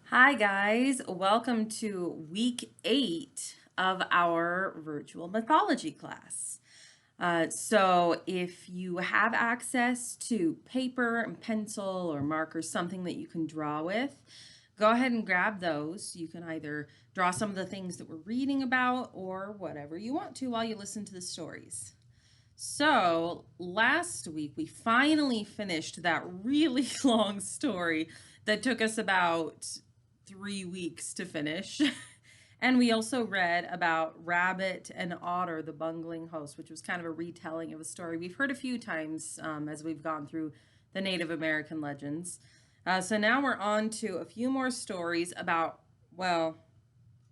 Hi, guys. Welcome to week 8 of our virtual mythology class. So, if you have access to paper and pencil or marker, something that you can draw with, go ahead and grab those. You can either draw some of the things that we're reading about or whatever you want to while you listen to the stories. So, last week we finally finished that really long story that took us about 3 weeks to finish. And we also read about Rabbit and Otter, the bungling host, which was kind of a retelling of a story we've heard a few times as we've gone through the Native American legends. So now we're on to a few more stories about, well,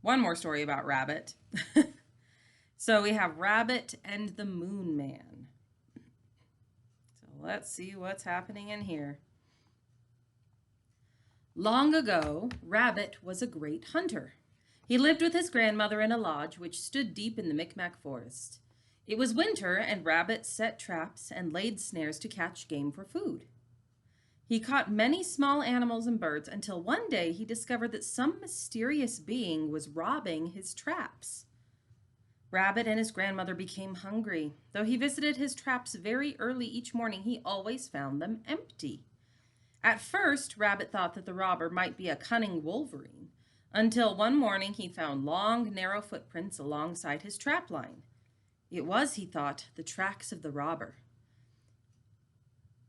one more story about Rabbit. So we have Rabbit and the Moon Man. So let's see what's happening in here. Long ago, Rabbit was a great hunter. He lived with his grandmother in a lodge which stood deep in the Micmac forest. It was winter, and Rabbit set traps and laid snares to catch game for food. He caught many small animals and birds until one day he discovered that some mysterious being was robbing his traps. Rabbit and his grandmother became hungry. Though he visited his traps very early each morning, he always found them empty. At first, Rabbit thought that the robber might be a cunning wolverine, until one morning he found long, narrow footprints alongside his trap line. It was, he thought, the tracks of the robber.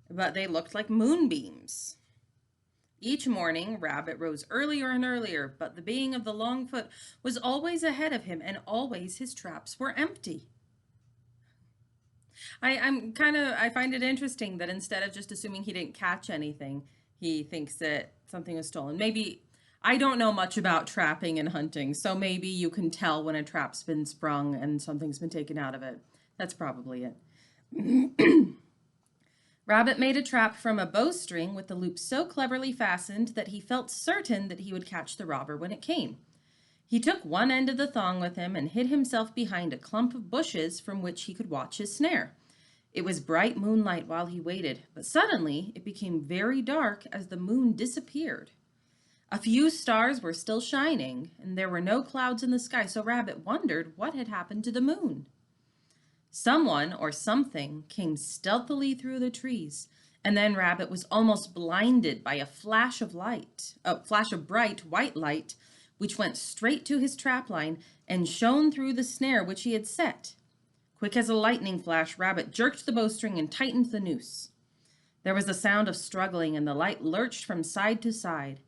But they looked like moonbeams. Each morning, Rabbit rose earlier and earlier, but the being of the long foot was always ahead of him, and always his traps were empty. I find it interesting that instead of just assuming he didn't catch anything, he thinks that something was stolen. Maybe, I don't know much about trapping and hunting, so maybe you can tell when a trap's been sprung and something's been taken out of it. That's probably it. Rabbit made a trap from a bowstring with the loop so cleverly fastened that he felt certain that he would catch the robber when it came. He took one end of the thong with him and hid himself behind a clump of bushes from which he could watch his snare. It was bright moonlight while he waited, but suddenly it became very dark as the moon disappeared. A few stars were still shining, and there were no clouds in the sky, so Rabbit wondered what had happened to the moon. Someone or something came stealthily through the trees, and then Rabbit was almost blinded by a flash of bright white light, which went straight to his trapline and shone through the snare which he had set. Quick as a lightning flash, Rabbit jerked the bowstring and tightened the noose. There was a sound of struggling, and the light lurched from side to side.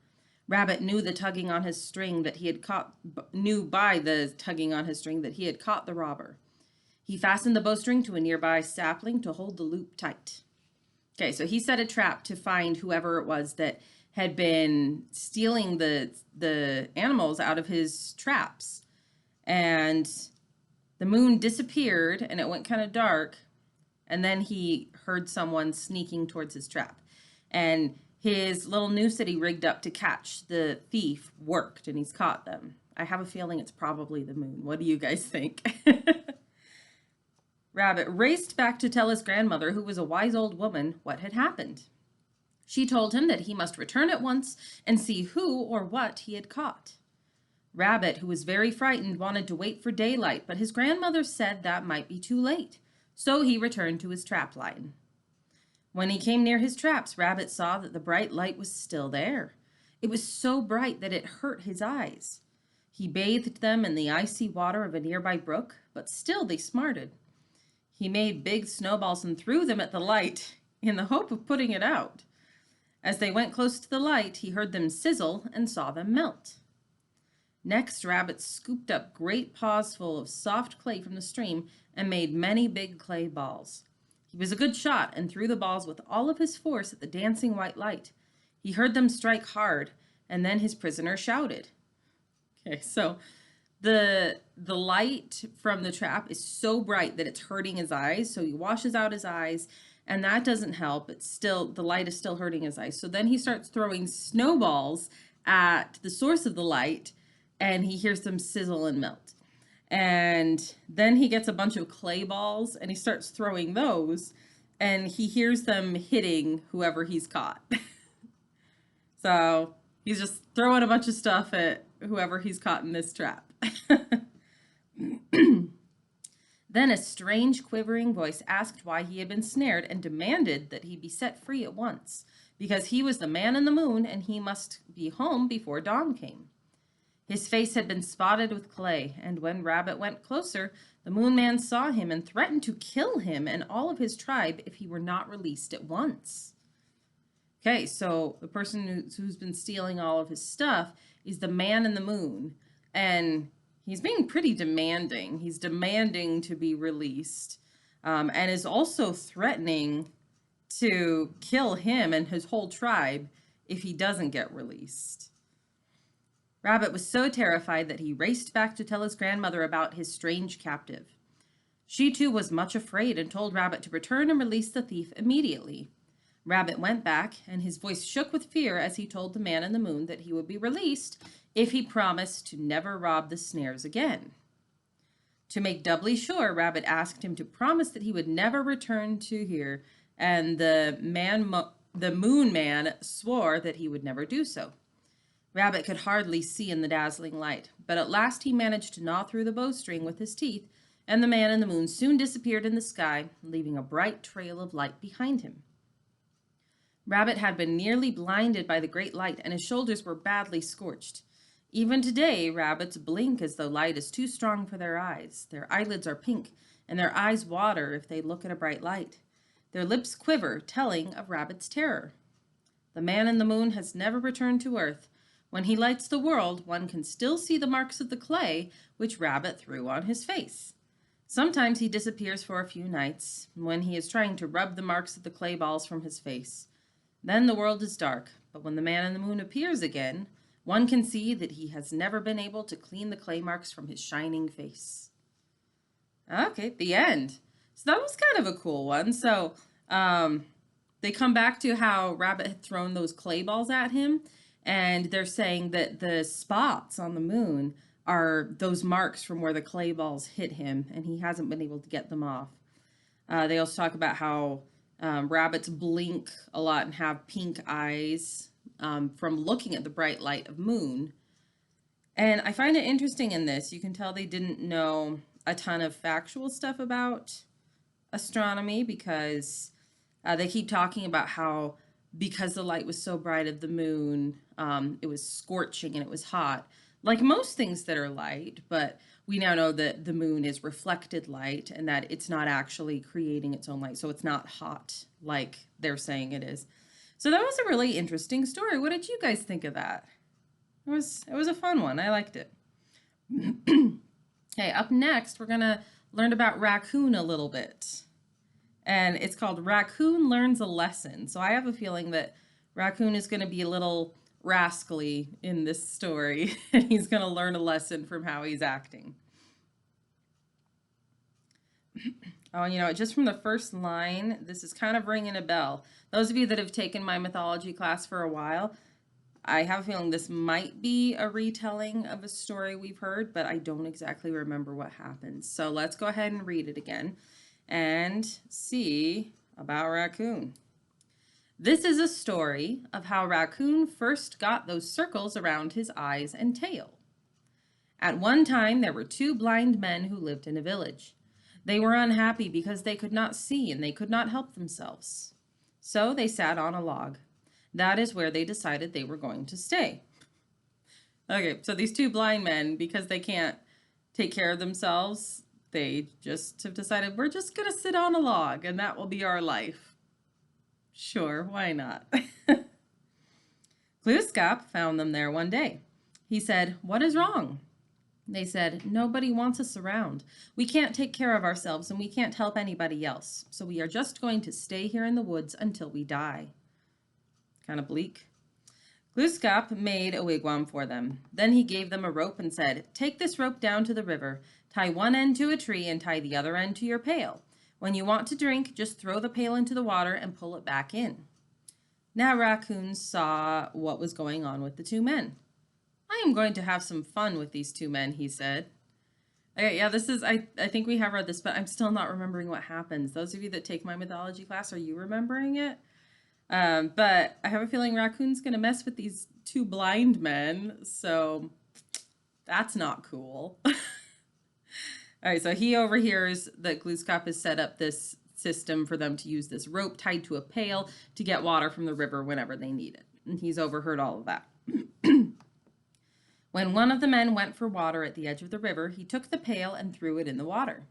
Rabbit knew by the tugging on his string that he had caught the robber. He fastened the bowstring to a nearby sapling to hold the loop tight. Okay, so he set a trap to find whoever it was that had been stealing the animals out of his traps. And the moon disappeared and it went kind of dark. And then he heard someone sneaking towards his trap. And his little noose that he rigged up to catch the thief worked, and he's caught them. I have a feeling it's probably the moon. What do you guys think? Rabbit raced back to tell his grandmother, who was a wise old woman, what had happened. She told him that he must return at once and see who or what he had caught. Rabbit, who was very frightened, wanted to wait for daylight, but his grandmother said that might be too late, so he returned to his trap line. When he came near his traps, Rabbit saw that the bright light was still there. It was so bright that it hurt his eyes. He bathed them in the icy water of a nearby brook, but still they smarted. He made big snowballs and threw them at the light in the hope of putting it out. As they went close to the light, he heard them sizzle and saw them melt. Next, Rabbit scooped up great paws full of soft clay from the stream and made many big clay balls. He was a good shot and threw the balls with all of his force at the dancing white light. He heard them strike hard, and then his prisoner shouted. Okay, so the light from the trap is so bright that it's hurting his eyes, so he washes out his eyes, and that doesn't help. The light is still hurting his eyes. So then he starts throwing snowballs at the source of the light, and he hears them sizzle and melt. And then he gets a bunch of clay balls and he starts throwing those, and he hears them hitting whoever he's caught. So He's just throwing a bunch of stuff at whoever he's caught in this trap. Then a strange, quivering voice asked why he had been snared and demanded that he be set free at once, because he was the man in the moon and he must be home before dawn came. His face had been spotted with clay, and when Rabbit went closer, the Moon Man saw him and threatened to kill him and all of his tribe if he were not released at once. Okay, so the person who's been stealing all of his stuff is the man in the moon, and he's being pretty demanding. He's demanding to be released, and is also threatening to kill him and his whole tribe if he doesn't get released. Rabbit was so terrified that he raced back to tell his grandmother about his strange captive. She too was much afraid and told Rabbit to return and release the thief immediately. Rabbit went back, and his voice shook with fear as he told the man in the moon that he would be released if he promised to never rob the snares again. To make doubly sure, Rabbit asked him to promise that he would never return to here, and the Moon Man swore that he would never do so. Rabbit could hardly see in the dazzling light, but at last he managed to gnaw through the bowstring with his teeth, and the man in the moon soon disappeared in the sky, leaving a bright trail of light behind him. Rabbit had been nearly blinded by the great light, and his shoulders were badly scorched. Even today, rabbits blink as though light is too strong for their eyes. Their eyelids are pink, and their eyes water if they look at a bright light. Their lips quiver, telling of Rabbit's terror. The man in the moon has never returned to Earth. When he lights the world, one can still see the marks of the clay which Rabbit threw on his face. Sometimes he disappears for a few nights, when he is trying to rub the marks of the clay balls from his face. Then the world is dark, but when the man in the moon appears again, one can see that he has never been able to clean the clay marks from his shining face. Okay, the end. So that was kind of a cool one. So they come back to how Rabbit had thrown those clay balls at him, and they're saying that the spots on the moon are those marks from where the clay balls hit him, and he hasn't been able to get them off. They also talk about how rabbits blink a lot and have pink eyes from looking at the bright light of moon. And I find it interesting in this. You can tell they didn't know a ton of factual stuff about astronomy because they keep talking about how because the light was so bright of the moon, it was scorching and it was hot. Like most things that are light, but we now know that the moon is reflected light and that it's not actually creating its own light. So it's not hot like they're saying it is. So that was a really interesting story. What did you guys think of that? It was a fun one. I liked it. Okay, up next, we're going to learn about raccoon a little bit. And it's called Raccoon Learns a Lesson. So I have a feeling that raccoon is going to be a little rascally in this story, and he's going to learn a lesson from how he's acting. Oh, you know, just from the first line, this is kind of ringing a bell. Those of you that have taken my mythology class for a while, I have a feeling this might be a retelling of a story we've heard, but I don't exactly remember what happens. So let's go ahead and read it again and see about Raccoon. This is a story of how Raccoon first got those circles around his eyes and tail. At one time, there were two blind men who lived in a village. They were unhappy because they could not see and they could not help themselves. So they sat on a log. That is where they decided they were going to stay. Okay, so these two blind men, because they can't take care of themselves, they just have decided, we're just going to sit on a log and that will be our life. Sure, why not? Glooskap found them there one day. He said, "What is wrong?" They said, "Nobody wants us around. We can't take care of ourselves and we can't help anybody else. So we are just going to stay here in the woods until we die." Kind of bleak. Glooskap made a wigwam for them. Then he gave them a rope and said, "Take this rope down to the river, tie one end to a tree and tie the other end to your pail. When you want to drink, just throw the pail into the water and pull it back in." Now Raccoon saw what was going on with the two men. "I am going to have some fun with these two men," he said. Okay, yeah, this is, I think we have read this, but I'm still not remembering what happens. Those of you that take my mythology class, are you remembering it? But I have a feeling Raccoon's going to mess with these two blind men, so that's not cool. All right, so he overhears that Glooskap has set up this system for them to use this rope tied to a pail to get water from the river whenever they need it. And he's overheard all of that. When one of the men went for water at the edge of the river, he took the pail and threw it in the water.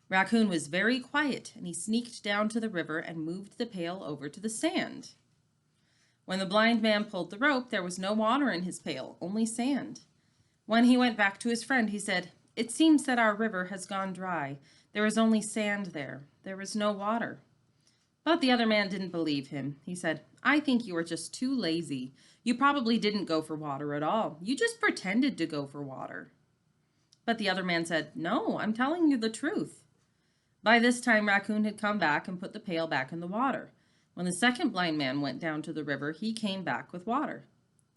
Raccoon was very quiet, and he sneaked down to the river and moved the pail over to the sand. When the blind man pulled the rope, there was no water in his pail, only sand. When he went back to his friend, he said, "It seems that our river has gone dry. There is only sand there. There is no water." But the other man didn't believe him. He said, "I think you are just too lazy. You probably didn't go for water at all. You just pretended to go for water." But the other man said, "No, I'm telling you the truth." By this time, Raccoon had come back and put the pail back in the water. When the second blind man went down to the river, he came back with water.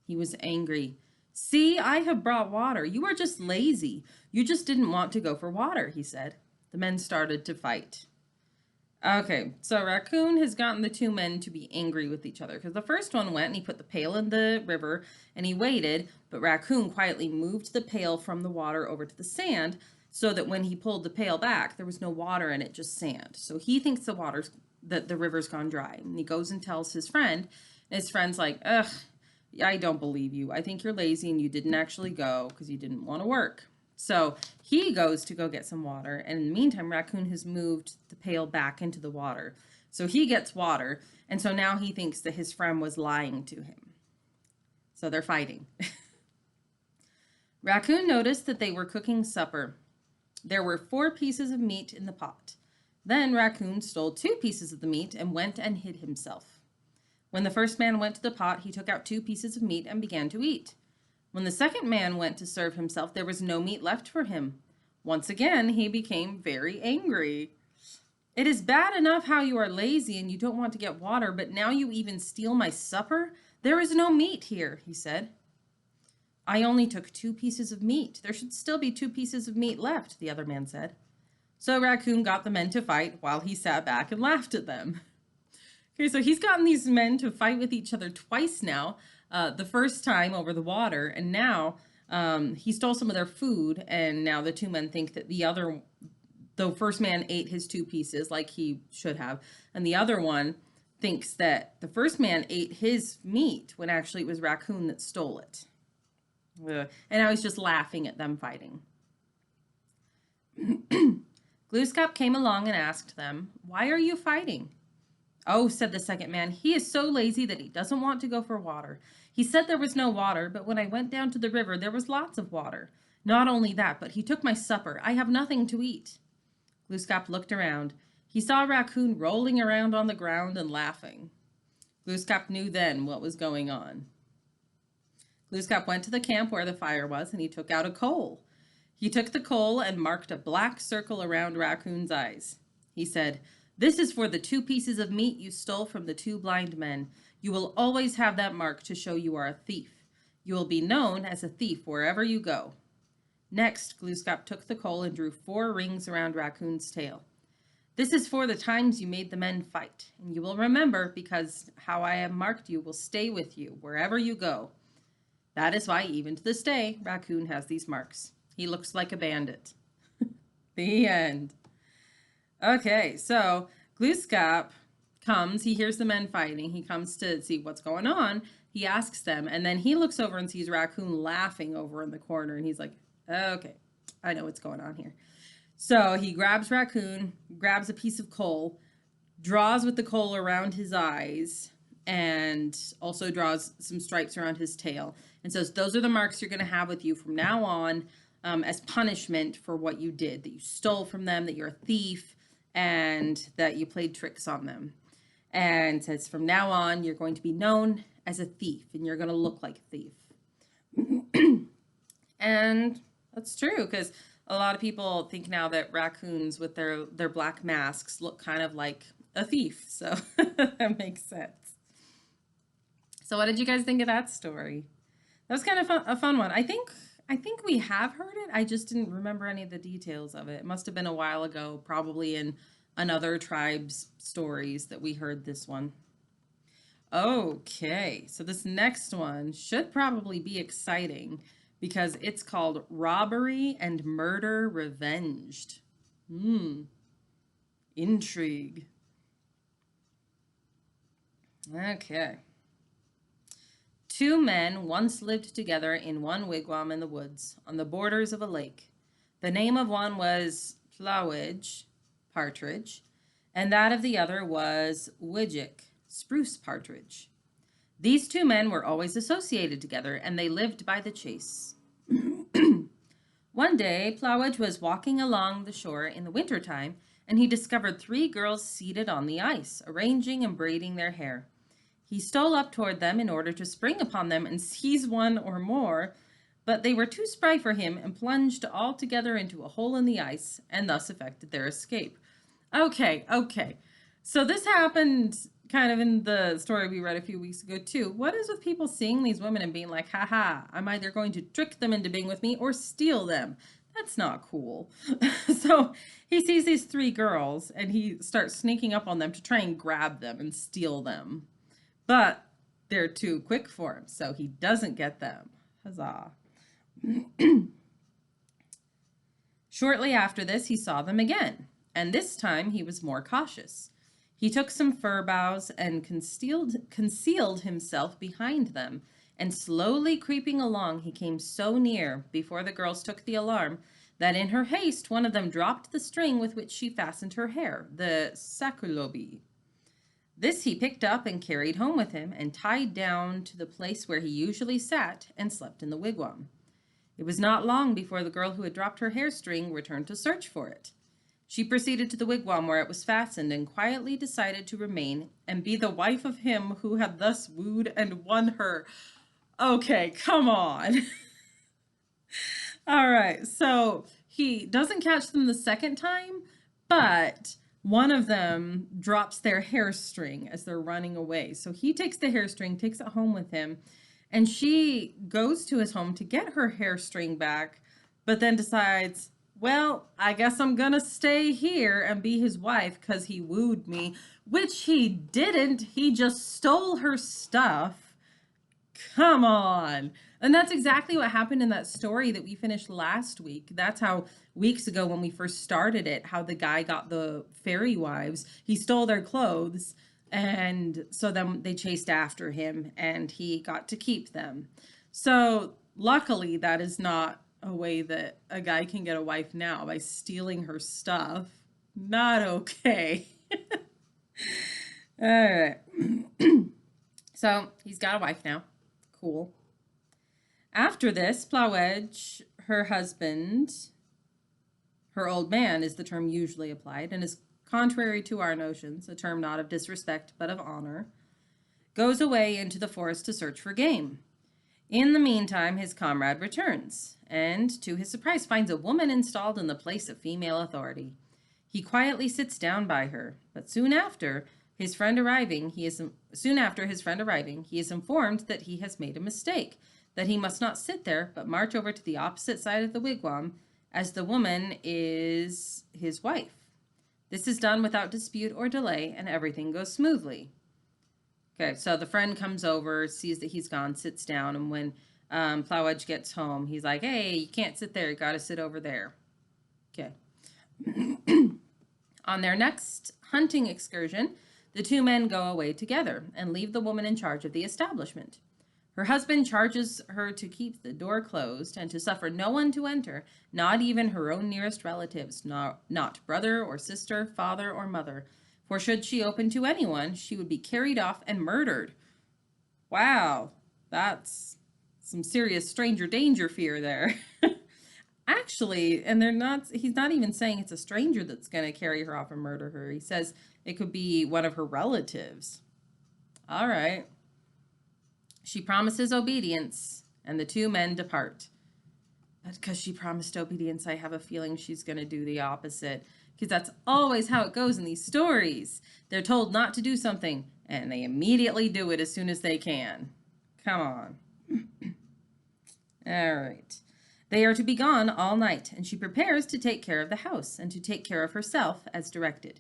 He was angry. "See, I have brought water. You are just lazy. You just didn't want to go for water," he said. The men started to fight. Okay, so Raccoon has gotten the two men to be angry with each other because the first one went and he put the pail in the river and he waited, but Raccoon quietly moved the pail from the water over to the sand so that when he pulled the pail back, there was no water in it, just sand. So he thinks that the river's gone dry. And he goes and tells his friend, and his friend's like, "Ugh, I don't believe you. I think you're lazy and you didn't actually go because you didn't want to work." So he goes to go get some water, and in the meantime, Raccoon has moved the pail back into the water. So he gets water, and so now he thinks that his friend was lying to him. So they're fighting. Raccoon noticed that they were cooking supper. There were 4 pieces of meat in the pot. Then Raccoon stole 2 pieces of the meat and went and hid himself. When the first man went to the pot, he took out 2 pieces of meat and began to eat. When the second man went to serve himself, there was no meat left for him. Once again, he became very angry. "It is bad enough how you are lazy and you don't want to get water, but now you even steal my supper? There is no meat here," he said. "I only took 2 pieces of meat. There should still be 2 pieces of meat left," the other man said. So Raccoon got the men to fight while he sat back and laughed at them. Okay, so he's gotten these men to fight with each other twice now. The first time over the water, and now he stole some of their food, and now the 2 men think that the first man ate his 2 pieces like he should have, and the other one thinks that the first man ate his meat when actually it was Raccoon that stole it. And now he's just laughing at them fighting. Glooskap came along and asked them, "Why are you fighting?" "Oh," said the second man, "he is so lazy that he doesn't want to go for water. He said there was no water, but when I went down to the river, there was lots of water. Not only that, but he took my supper. I have nothing to eat." Glooskap looked around. He saw Raccoon rolling around on the ground and laughing. Glooskap knew then what was going on. Glooskap went to the camp where the fire was, and he took out a coal. He took the coal and marked a black circle around Raccoon's eyes. He said, "This is for the 2 pieces of meat you stole from the 2 blind men. You will always have that mark to show you are a thief. You will be known as a thief wherever you go." Next, Glooskap took the coal and drew 4 rings around Raccoon's tail. "This is for the times you made the men fight, and you will remember because how I have marked you will stay with you wherever you go." That is why, even to this day, Raccoon has these marks. He looks like a bandit. The end. Okay, so Glooskap comes, he hears the men fighting, he comes to see what's going on, he asks them, and then he looks over and sees Raccoon laughing over in the corner, and he's like, "Okay, I know what's going on here." So he grabs Raccoon, grabs a piece of coal, draws with the coal around his eyes, and also draws some stripes around his tail, and says, "Those are the marks you're going to have with you from now on as punishment for what you did, that you stole from them, that you're a thief, and that you played tricks on them." And says, "From now on, you're going to be known as a thief, and you're going to look like a thief." And that's true, because a lot of people think now that raccoons with their black masks look kind of like a thief. So that makes sense. So what did you guys think of that story? That was kind of a fun one. I think we have heard it. I just didn't remember any of the details of it. It must have been a while ago, probably in another tribe's stories that we heard this one. Okay, so this next one should probably be exciting because it's called Robbery and Murder Revenged. Intrigue. Okay. Two men once lived together in one wigwam in the woods on the borders of a lake. The name of one was Plowage, partridge, and that of the other was Widgick, spruce partridge. These two men were always associated together, and they lived by the chase. One day, Plowage was walking along the shore in the wintertime, and he discovered three girls seated on the ice, arranging and braiding their hair. He stole up toward them in order to spring upon them and seize one or more, but they were too spry for him and plunged all together into a hole in the ice and thus effected their escape. Okay. So this happened kind of in the story we read a few weeks ago too. What is with people seeing these women and being like, haha, I'm either going to trick them into being with me or steal them? That's not cool. So he sees these three girls and he starts sneaking up on them to try and grab them and steal them. But they're too quick for him, so he doesn't get them. Huzzah. Shortly after this, he saw them again, and this time he was more cautious. He took some fir boughs and concealed himself behind them, and slowly creeping along, he came so near, before the girls took the alarm, that in her haste one of them dropped the string with which she fastened her hair, the sakulobi. This he picked up and carried home with him and tied down to the place where he usually sat and slept in the wigwam. It was not long before the girl who had dropped her hair string returned to search for it. She proceeded to the wigwam where it was fastened and quietly decided to remain and be the wife of him who had thus wooed and won her. Okay, come on. All right, so he doesn't catch them the second time, but one of them drops their hair string as they're running away. So he takes the hair string, takes it home with him, and she goes to his home to get her hair string back, but then decides, well, I guess I'm gonna stay here and be his wife because he wooed me, which he didn't. He just stole her stuff. Come on. And that's exactly what happened in that story that we finished last week. That's how weeks ago when we first started it, how the guy got the fairy wives. He stole their clothes, and so then they chased after him and he got to keep them. So luckily that is not a way that a guy can get a wife now, by stealing her stuff. Not okay. All right. So he's got a wife now. Cool. After this, Plowedge, her husband, her old man is the term usually applied and is contrary to our notions, a term not of disrespect but of honor, goes away into the forest to search for game. In the meantime, his comrade returns and, to his surprise, finds a woman installed in the place of female authority. He quietly sits down by her, but soon after his friend arriving, he is informed that he has made a mistake, that he must not sit there, but march over to the opposite side of the wigwam, as the woman is his wife. This is done without dispute or delay, and everything goes smoothly. Okay, so the friend comes over, sees that he's gone, sits down, and when Plowedge gets home, he's like, hey, you can't sit there, you gotta sit over there. Okay. On their next hunting excursion, the two men go away together and leave the woman in charge of the establishment. Her husband charges her to keep the door closed and to suffer no one to enter, not even her own nearest relatives, not brother or sister, father or mother. For should she open to anyone, she would be carried off and murdered. Wow, that's some serious stranger danger fear there. Actually, and he's not even saying it's a stranger that's going to carry her off and murder her. He says it could be one of her relatives. All right. She promises obedience, and the two men depart. But because she promised obedience, I have a feeling she's going to do the opposite. Because that's always how it goes in these stories. They're told not to do something, and they immediately do it as soon as they can. Come on. All right. They are to be gone all night, and she prepares to take care of the house and to take care of herself as directed.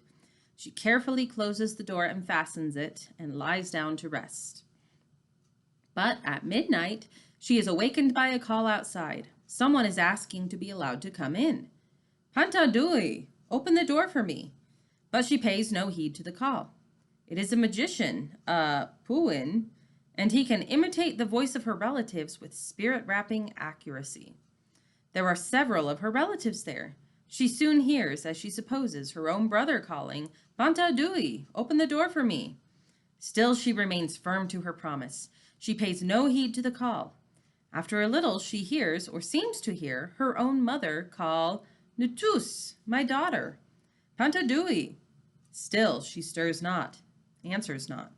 She carefully closes the door and fastens it and lies down to rest. But at midnight, she is awakened by a call outside. Someone is asking to be allowed to come in. Pantadui, open the door for me. But she pays no heed to the call. It is a magician, Puin, and he can imitate the voice of her relatives with spirit-rapping accuracy. There are several of her relatives there. She soon hears, as she supposes, her own brother calling, Pantadui, open the door for me. Still she remains firm to her promise. She pays no heed to the call. After a little she hears, or seems to hear, her own mother call, Nutus, my daughter. Pantadui. Still she stirs not, answers not.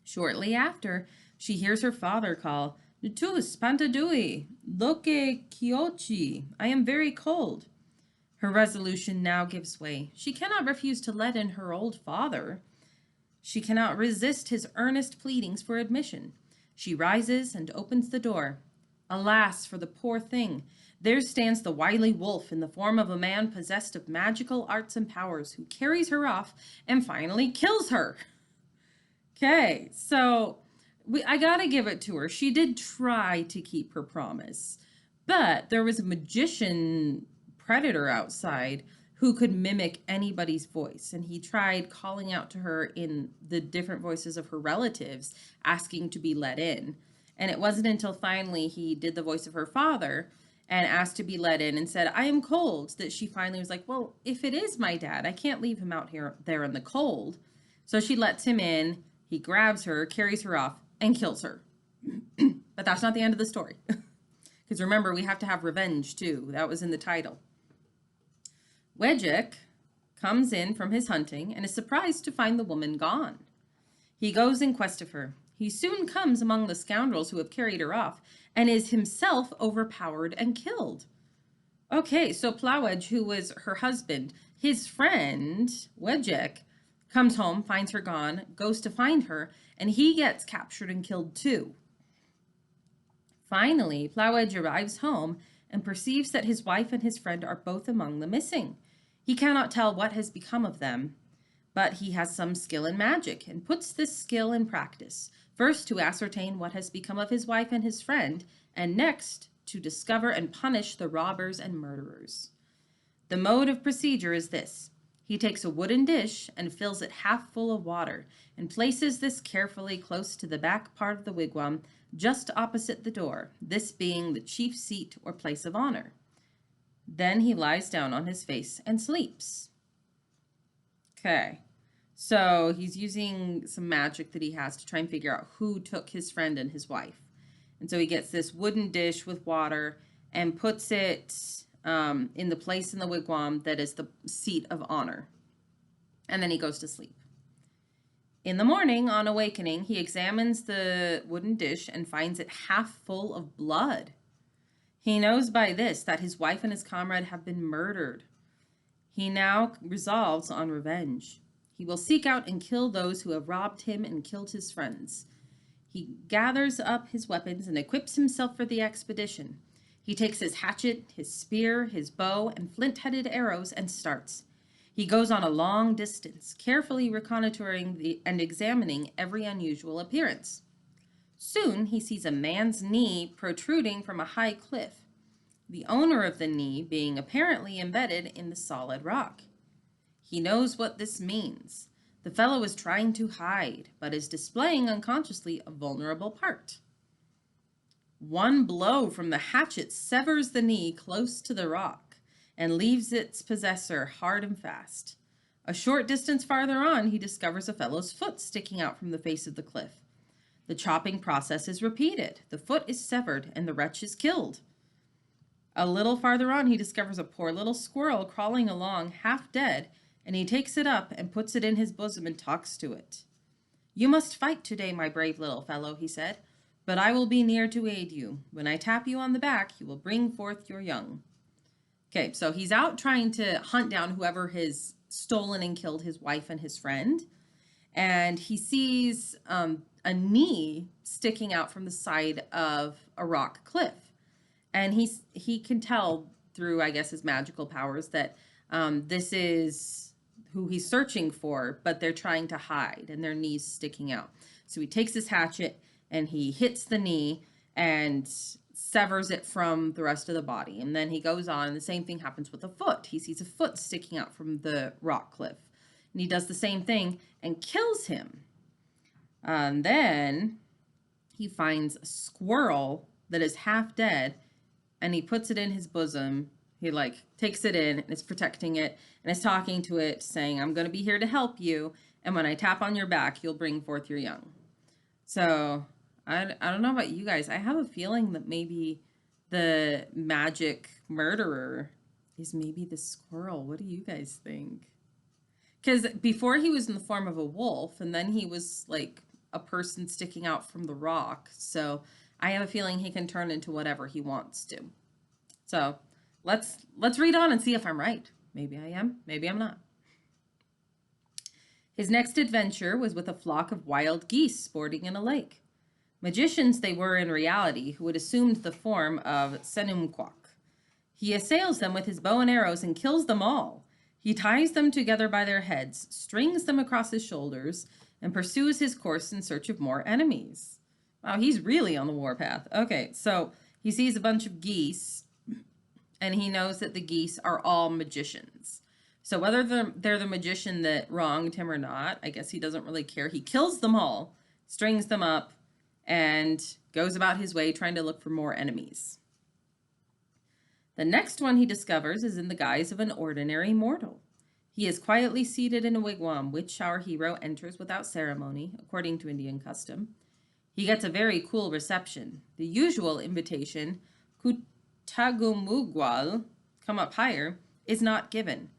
Shortly after, she hears her father call, Nutus, Pantadui, loke kiochi, I am very cold. Her resolution now gives way. She cannot refuse to let in her old father. She cannot resist his earnest pleadings for admission. She rises and opens the door. Alas for the poor thing! There stands the wily wolf in the form of a man possessed of magical arts and powers who carries her off and finally kills her. Okay, so I gotta give it to her. She did try to keep her promise, but there was a magician predator outside who could mimic anybody's voice, and he tried calling out to her in the different voices of her relatives, asking to be let in. And it wasn't until finally he did the voice of her father and asked to be let in and said, I am cold, that she finally was like, well, if it is my dad, I can't leave him out there in the cold. So she lets him in, he grabs her, carries her off, and kills her. But that's not the end of the story. Because remember, we have to have revenge too. That was in the title. Wejek comes in from his hunting and is surprised to find the woman gone. He goes in quest of her. He soon comes among the scoundrels who have carried her off and is himself overpowered and killed. Okay, so Plowedge, who was her husband, his friend, Wejek, comes home, finds her gone, goes to find her, and he gets captured and killed too. Finally, Plowedge arrives home and perceives that his wife and his friend are both among the missing. He cannot tell what has become of them, but he has some skill in magic and puts this skill in practice, first to ascertain what has become of his wife and his friend, and next to discover and punish the robbers and murderers. The mode of procedure is this. He takes a wooden dish and fills it half full of water and places this carefully close to the back part of the wigwam, just opposite the door, this being the chief seat or place of honor. Then he lies down on his face and sleeps. Okay, so he's using some magic that he has to try and figure out who took his friend and his wife. And so he gets this wooden dish with water and puts it in the place in the wigwam that is the seat of honor. And then he goes to sleep. In the morning, on awakening, he examines the wooden dish and finds it half full of blood. He knows by this that his wife and his comrade have been murdered. He now resolves on revenge. He will seek out and kill those who have robbed him and killed his friends. He gathers up his weapons and equips himself for the expedition. He takes his hatchet, his spear, his bow, and flint-headed arrows and starts. He goes on a long distance, carefully reconnoitering and examining every unusual appearance. Soon he sees a man's knee protruding from a high cliff, the owner of the knee being apparently embedded in the solid rock. He knows what this means. The fellow is trying to hide, but is displaying unconsciously a vulnerable part. One blow from the hatchet severs the knee close to the rock and leaves its possessor hard and fast. A short distance farther on, he discovers a fellow's foot sticking out from the face of the cliff. The chopping process is repeated. The foot is severed and the wretch is killed. A little farther on, he discovers a poor little squirrel crawling along, half dead, and he takes it up and puts it in his bosom and talks to it. "You must fight today, my brave little fellow," he said, "but I will be near to aid you. When I tap you on the back, you will bring forth your young." Okay, so he's out trying to hunt down whoever has stolen and killed his wife and his friend, and he sees a knee sticking out from the side of a rock cliff. And he can tell through, I guess, his magical powers that this is who he's searching for, but they're trying to hide and their knees sticking out. So he takes his hatchet and he hits the knee and severs it from the rest of the body. And then he goes on, and the same thing happens with a foot. He sees a foot sticking out from the rock cliff. And he does the same thing and kills him. And then he finds a squirrel that is half dead, and he puts it in his bosom. He takes it in and is protecting it and is talking to it, saying, I'm going to be here to help you. And when I tap on your back, you'll bring forth your young. So I don't know about you guys. I have a feeling that maybe the magic murderer is maybe the squirrel. What do you guys think? Because before he was in the form of a wolf, and then he was like a person sticking out from the rock. So I have a feeling he can turn into whatever he wants to. So let's read on and see if I'm right. Maybe I am, maybe I'm not. His next adventure was with a flock of wild geese sporting in a lake. Magicians they were in reality, who had assumed the form of Senumquak. He assails them with his bow and arrows and kills them all. He ties them together by their heads, strings them across his shoulders, and pursues his course in search of more enemies. Wow, he's really on the warpath. Okay, so he sees a bunch of geese, and he knows that the geese are all magicians. So whether they're the magician that wronged him or not, I guess he doesn't really care. He kills them all, strings them up, and goes about his way trying to look for more enemies. The next one he discovers is in the guise of an ordinary mortal. He is quietly seated in a wigwam, which our hero enters without ceremony, according to Indian custom. He gets a very cool reception. The usual invitation, Kutagumugwal, come up higher, is not given.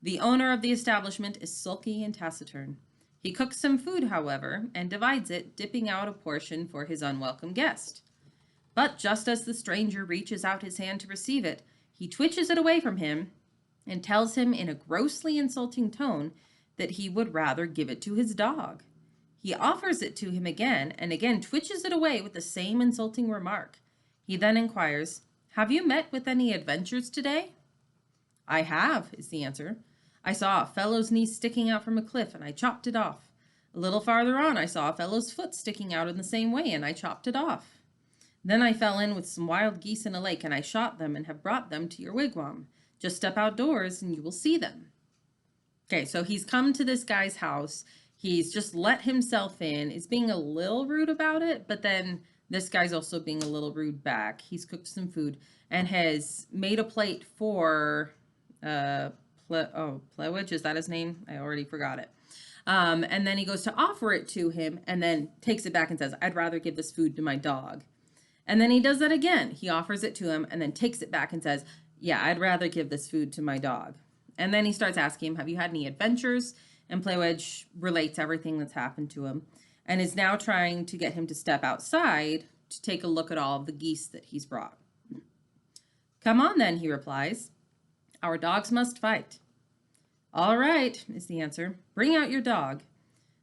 The owner of the establishment is sulky and taciturn. He cooks some food, however, and divides it, dipping out a portion for his unwelcome guest. But just as the stranger reaches out his hand to receive it, he twitches it away from him and tells him in a grossly insulting tone that he would rather give it to his dog. He offers it to him again and again twitches it away with the same insulting remark. He then inquires, Have you met with any adventures today? I have, is the answer. I saw a fellow's knee sticking out from a cliff and I chopped it off. A little farther on I saw a fellow's foot sticking out in the same way and I chopped it off. Then I fell in with some wild geese in a lake and I shot them and have brought them to your wigwam. Just step outdoors and you will see them. Okay, so he's come to this guy's house. He's just let himself in, is being a little rude about it, but then this guy's also being a little rude back. He's cooked some food and has made a plate for, Plewage, is that his name? I already forgot it. And then he goes to offer it to him and then takes it back and says, I'd rather give this food to my dog. And then he does that again. He offers it to him and then takes it back and says, yeah, I'd rather give this food to my dog. And then he starts asking him, have you had any adventures? And Plewage relates everything that's happened to him and is now trying to get him to step outside to take a look at all of the geese that he's brought. Come on then, he replies. Our dogs must fight. All right, is the answer. Bring out your dog.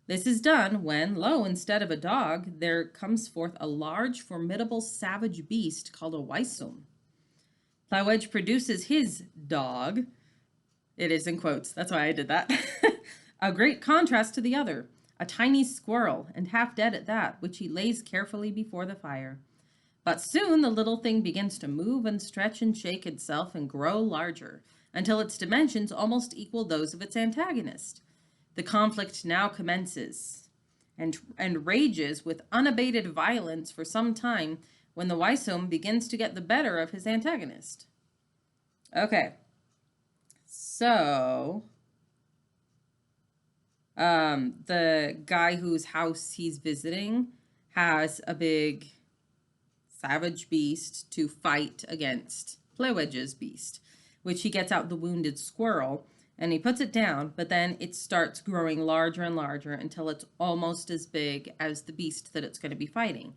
This is done when, lo, instead of a dog, there comes forth a large, formidable, savage beast called a Waisum. Plewage produces his dog. It is in quotes. That's why I did that. A great contrast to the other, a tiny squirrel, and half dead at that, which he lays carefully before the fire. But soon the little thing begins to move and stretch and shake itself and grow larger, until its dimensions almost equal those of its antagonist. The conflict now commences and rages with unabated violence for some time when the Waisum begins to get the better of his antagonist. Okay, so the guy whose house he's visiting has a big savage beast to fight against Plewage's beast, which he gets out the wounded squirrel and he puts it down, but then it starts growing larger and larger until it's almost as big as the beast that it's going to be fighting.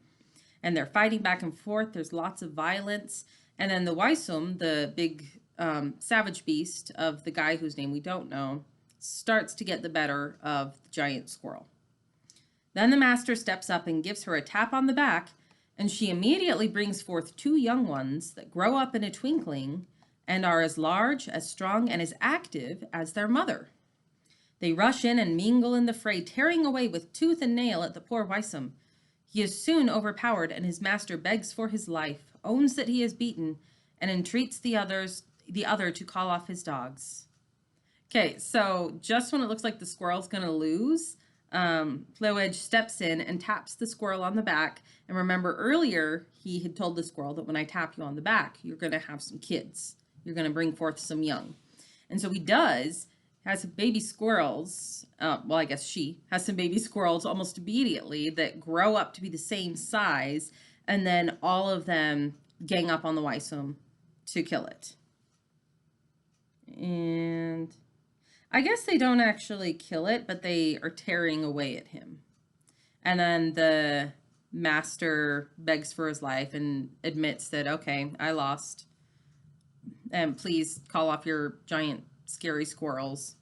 And they're fighting back and forth. There's lots of violence. And then the Waisum, the big savage beast of the guy whose name we don't know, starts to get the better of the giant squirrel. Then the master steps up and gives her a tap on the back, and she immediately brings forth two young ones that grow up in a twinkling and are as large, as strong, and as active as their mother. They rush in and mingle in the fray, tearing away with tooth and nail at the poor Weisum. He is soon overpowered, and his master begs for his life, owns that he is beaten, and entreats the other to call off his dogs. Okay, so just when it looks like the squirrel's going to lose, Flowedge steps in and taps the squirrel on the back. And remember earlier, he had told the squirrel that when I tap you on the back, you're going to have some kids. You're going to bring forth some young. And so he does, has baby squirrels. Well, I guess she has some baby squirrels almost immediately that grow up to be the same size. And then all of them gang up on the Weisum to kill it. And I guess they don't actually kill it, but they are tearing away at him. And then the master begs for his life and admits that, okay, I lost. And please call off your giant, scary squirrels.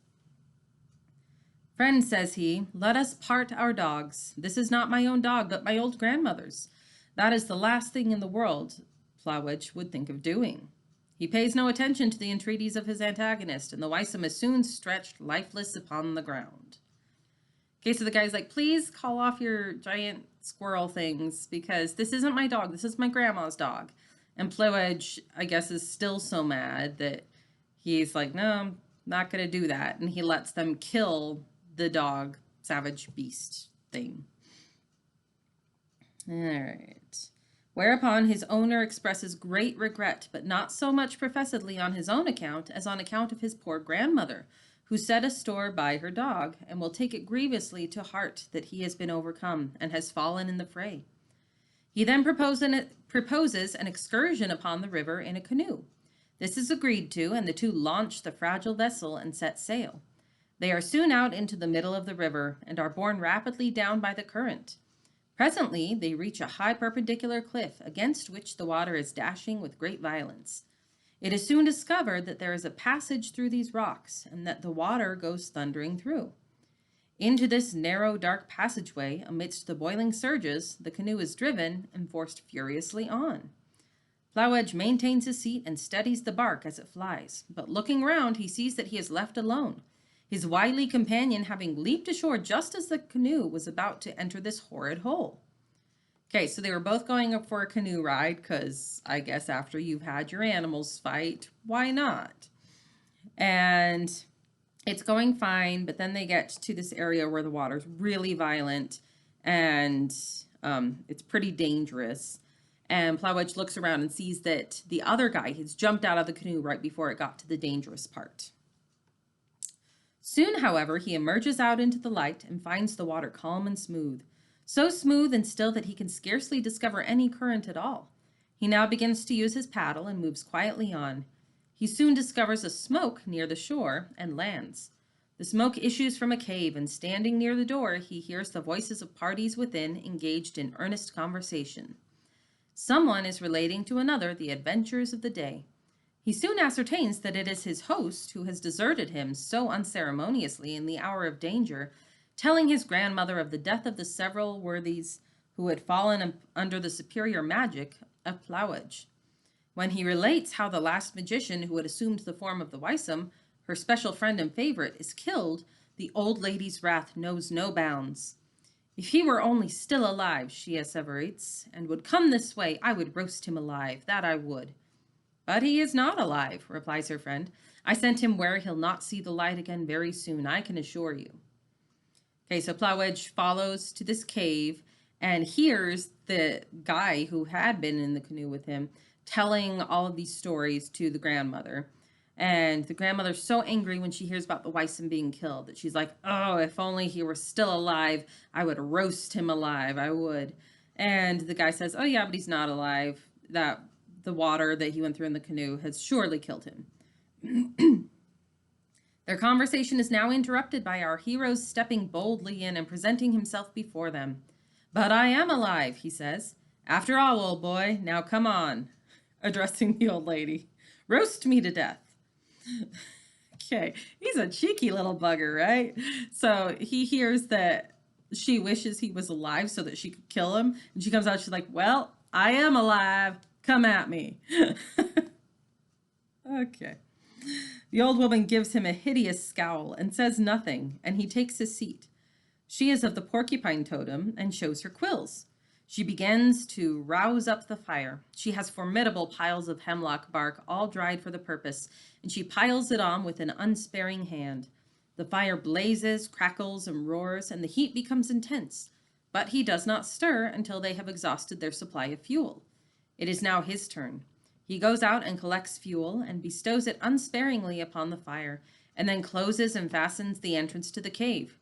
Friend, says he, let us part our dogs. This is not my own dog, but my old grandmother's. That is the last thing in the world Flowedge would think of doing. He pays no attention to the entreaties of his antagonist, and the Weisum is soon stretched lifeless upon the ground. Okay, so the guy's like, please call off your giant squirrel things, because this isn't my dog, this is my grandma's dog. And Flowedge, I guess, is still so mad that he's like, no, I'm not going to do that. And he lets them kill the dog, savage beast thing. All right. Whereupon his owner expresses great regret, but not so much professedly on his own account as on account of his poor grandmother, who set a store by her dog, and will take it grievously to heart that he has been overcome, and has fallen in the fray. He then proposes an excursion upon the river in a canoe. This is agreed to, and the two launch the fragile vessel and set sail. They are soon out into the middle of the river, and are borne rapidly down by the current. Presently, they reach a high perpendicular cliff, against which the water is dashing with great violence. It is soon discovered that there is a passage through these rocks, and that the water goes thundering through. Into this narrow, dark passageway, amidst the boiling surges, the canoe is driven and forced furiously on. Flowedge maintains his seat and steadies the bark as it flies, but looking round, he sees that he is left alone, his wily companion having leaped ashore just as the canoe was about to enter this horrid hole. Okay, so they were both going up for a canoe ride, because I guess after you've had your animals fight, why not? And it's going fine, but then they get to this area where the water's really violent, and it's pretty dangerous. And Flowedge looks around and sees that the other guy has jumped out of the canoe right before it got to the dangerous part. Soon, however, he emerges out into the light and finds the water calm and smooth, so smooth and still that he can scarcely discover any current at all. He now begins to use his paddle and moves quietly on. He soon discovers a smoke near the shore and lands. The smoke issues from a cave, and standing near the door, he hears the voices of parties within engaged in earnest conversation. Someone is relating to another the adventures of the day. He soon ascertains that it is his host who has deserted him so unceremoniously in the hour of danger, telling his grandmother of the death of the several worthies who had fallen under the superior magic of Flowedge. When he relates how the last magician who had assumed the form of the Weisum, her special friend and favorite, is killed, the old lady's wrath knows no bounds. If he were only still alive, she asseverates, and would come this way, I would roast him alive, that I would. But he is not alive, replies her friend. I sent him where he'll not see the light again very soon, I can assure you. Okay, so Flowedge follows to this cave and hears the guy who had been in the canoe with him telling all of these stories to the grandmother. And the grandmother's so angry when she hears about the Weisum being killed that she's like, oh, if only he were still alive, I would roast him alive, I would. And the guy says, oh yeah, but he's not alive. That the water that he went through in the canoe has surely killed him. Their conversation is now interrupted by our hero stepping boldly in and presenting himself before them. But I am alive, he says. After all, old boy, now come on, addressing the old lady. Roast me to death. Okay, he's a cheeky little bugger, right? So he hears that she wishes he was alive so that she could kill him. And she comes out, she's like, well, I am alive. Come at me. Okay. The old woman gives him a hideous scowl and says nothing, and he takes his seat. She is of the porcupine totem and shows her quills. She begins to rouse up the fire. She has formidable piles of hemlock bark, all dried for the purpose, and she piles it on with an unsparing hand. The fire blazes, crackles, and roars, and the heat becomes intense. But he does not stir until they have exhausted their supply of fuel. It is now his turn. He goes out and collects fuel and bestows it unsparingly upon the fire, and then closes and fastens the entrance to the cave.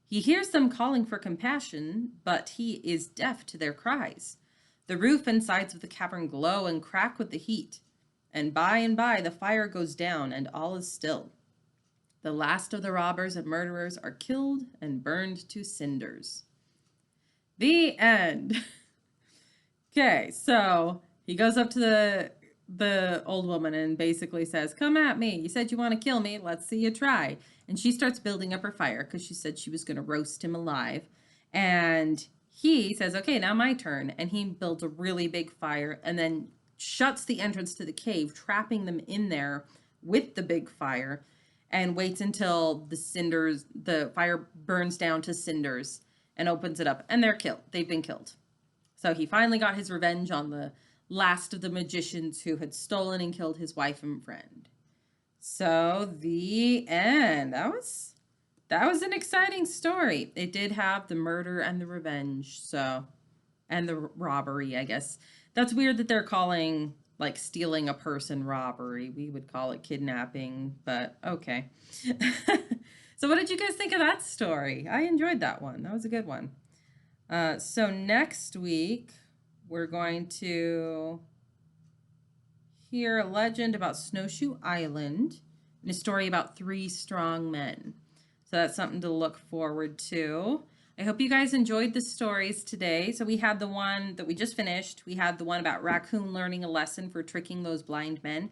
He hears them calling for compassion, but he is deaf to their cries. The roof and sides of the cavern glow and crack with the heat, and by the fire goes down, and all is still. The last of the robbers and murderers are killed and burned to cinders. The end. Okay, so he goes up to the old woman and basically says, "Come at me. You said you want to kill me. Let's see you try." And she starts building up her fire because she said she was going to roast him alive. And he says, "Okay, now my turn." And he builds a really big fire and then shuts the entrance to the cave, trapping them in there with the big fire, and waits until the fire burns down to cinders, and opens it up. And they're killed. They've been killed. So he finally got his revenge on the last of the magicians who had stolen and killed his wife and friend. So the end. That was an exciting story. It did have the murder and the revenge, and the robbery, I guess. That's weird that they're calling like stealing a person robbery. We would call it kidnapping, but okay. So what did you guys think of that story? I enjoyed that one. That was a good one. So next week we're going to hear a legend about Snowshoe Island and a story about 3 strong men. So that's something to look forward to. I hope you guys enjoyed the stories today. So we had the one that we just finished. We had the one about Raccoon learning a lesson for tricking those blind men.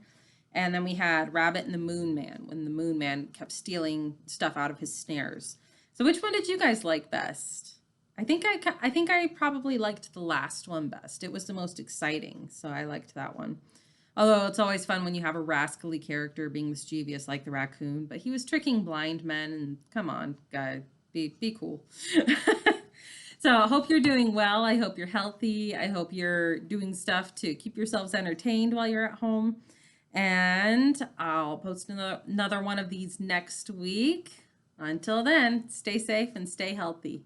And then we had Rabbit and the Moon Man, when the Moon Man kept stealing stuff out of his snares. So which one did you guys like best? I think I probably liked the last one best. It was the most exciting, so I liked that one. Although it's always fun when you have a rascally character being mischievous like the raccoon, but he was tricking blind men, and come on, guy, be cool. So I hope you're doing well. I hope you're healthy. I hope you're doing stuff to keep yourselves entertained while you're at home. And I'll post another one of these next week. Until then, stay safe and stay healthy.